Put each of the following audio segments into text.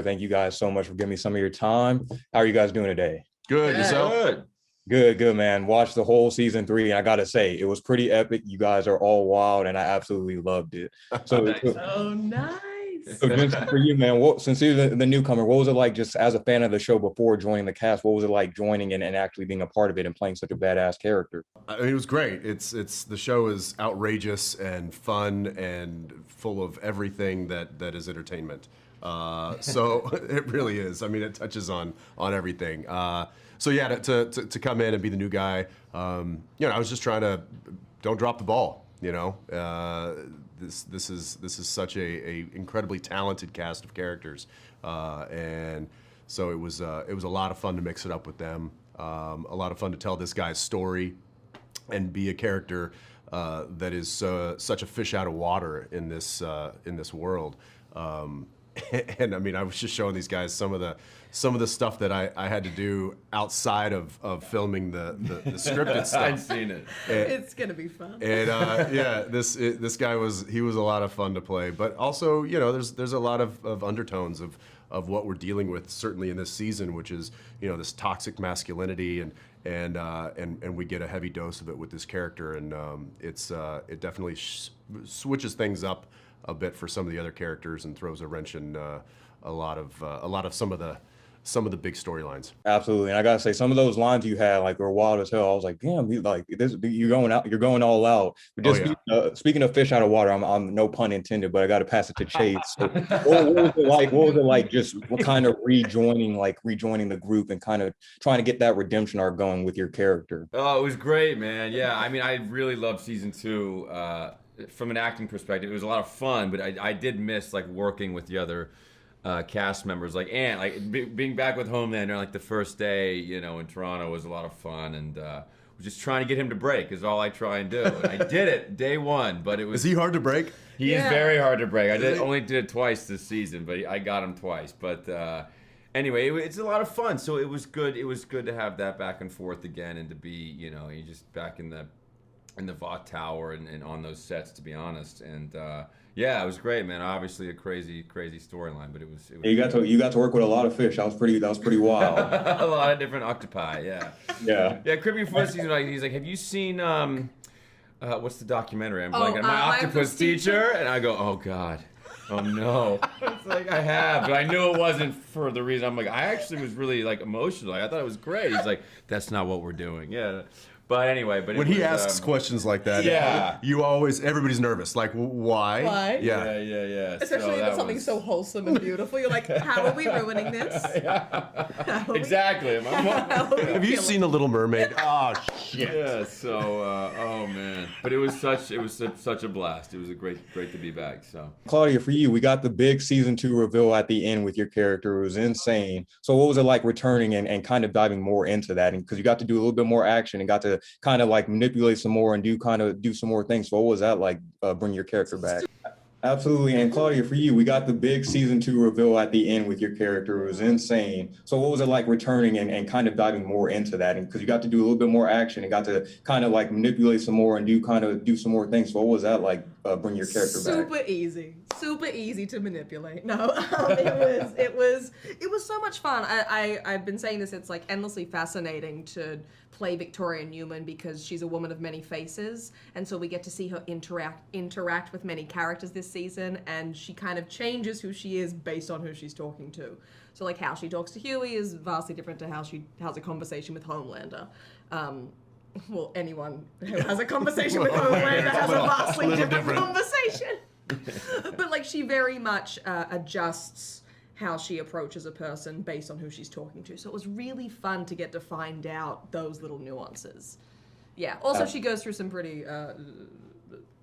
Thank you guys so much for giving me some of your time. How are you guys doing today? Good. Yourself? Good, man. Watched the whole season 3, and I gotta say, it was pretty epic. You guys are all wild, and I absolutely loved it. So, Nice. so just for you, man, since you're the newcomer, what was it like just as a fan of the show before joining the cast? What was it like joining and actually being a part of it and playing such a badass character? I mean, it was great. It's the show is outrageous and fun and full of everything that is entertainment. So it really is. I mean, it touches on everything. So yeah, to come in and be the new guy, I was just trying to don't drop the ball. This is such a incredibly talented cast of characters, and so it was a lot of fun to mix it up with them. A lot of fun to tell this guy's story and be a character that is such a fish out of water in this world. And I mean, I was just showing these guys some of the stuff that I had to do outside of filming the scripted stuff. I've seen it. It's gonna be fun. And this guy was a lot of fun to play. But also, there's a lot of undertones of what we're dealing with, certainly in this season, which is this toxic masculinity and we get a heavy dose of it with this character, and it definitely switches things up a bit for some of the other characters and throws a wrench in a lot of some of the big storylines. Absolutely, and I gotta say, some of those lines you had were wild as hell. I was like, damn, you're going all out. But just speaking of fish out of water, I'm no pun intended, but I got to pass it to Chace. So what was it like? What was it like? Just kind of rejoining the group and kind of trying to get that redemption arc going with your character. Oh, it was great, man. Yeah, I mean, I really loved season 2. From an acting perspective, it was a lot of fun, but I did miss working with the other cast members, being back with Homelander the first day, in Toronto was a lot of fun, and was just trying to get him to break is all I try and do. And I did it day 1, but it was. Is he hard to break? He is very hard to break. Only did it twice this season, but I got him twice. But anyway, it's a lot of fun. So it was good. It was good to have that back and forth again, and to be, you just back in the Vought Tower and on those sets, to be honest. And it was great, man. Obviously a crazy storyline, but it was you got to work with a lot of fish. That was pretty wild. A lot of different octopi. Yeah. Cribbing before the season, he's like, have you seen what's the documentary? I'm My Octopus Teacher, and I go, oh god, oh no. It's I have, but I knew it wasn't for the reason. I'm I actually was really emotional. I thought it was great. He's like, that's not what we're doing. Yeah. But anyway, when he asks questions like that, everybody's nervous. Why? Why? Yeah. Especially if it's something so wholesome and beautiful. You're like, how are we ruining this? Exactly. Have you seen The Little Mermaid? Oh shit. Yeah. So, oh man. But it was such a blast. It was great to be back. So, Claudia, for you, we got the big season 2 reveal at the end with your character. It was insane. So, what was it like returning and kind of diving more into that? And because you got to do a little bit more action and got to kind of manipulate some more and do some more things. So what was that like, bring your character back? Absolutely. And Claudia, for you, we got the big season 2 reveal at the end with your character. It was insane. So what was it like returning and kind of diving more into that? And because you got to do a little bit more action and got to kind of manipulate some more and do some more things. So what was that like, bring your character back? Super easy to manipulate. No, it was so much fun. I've been saying this, it's endlessly fascinating to play Victoria Neuman because she's a woman of many faces, and so we get to see her interact with many characters this season, and she kind of changes who she is based on who she's talking to. So how she talks to Huey is vastly different to how she has a conversation with Homelander. Well, anyone who has a conversation with Homelander has a vastly different conversation. But she very much adjusts how she approaches a person based on who she's talking to. So it was really fun to get to find out those little nuances. Yeah. Also, she goes through some pretty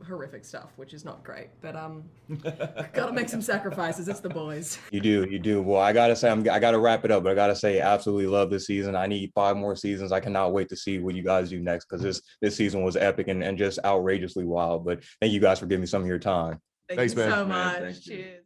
horrific stuff, which is not great. But gotta make some sacrifices. It's the boys. You do. Well, I gotta say, I gotta wrap it up, but I gotta say, absolutely love this season. I need 5 more seasons. I cannot wait to see what you guys do next, because this season was epic and just outrageously wild. But thank you guys for giving me some of your time. Thank you man. so much. Man, Cheers.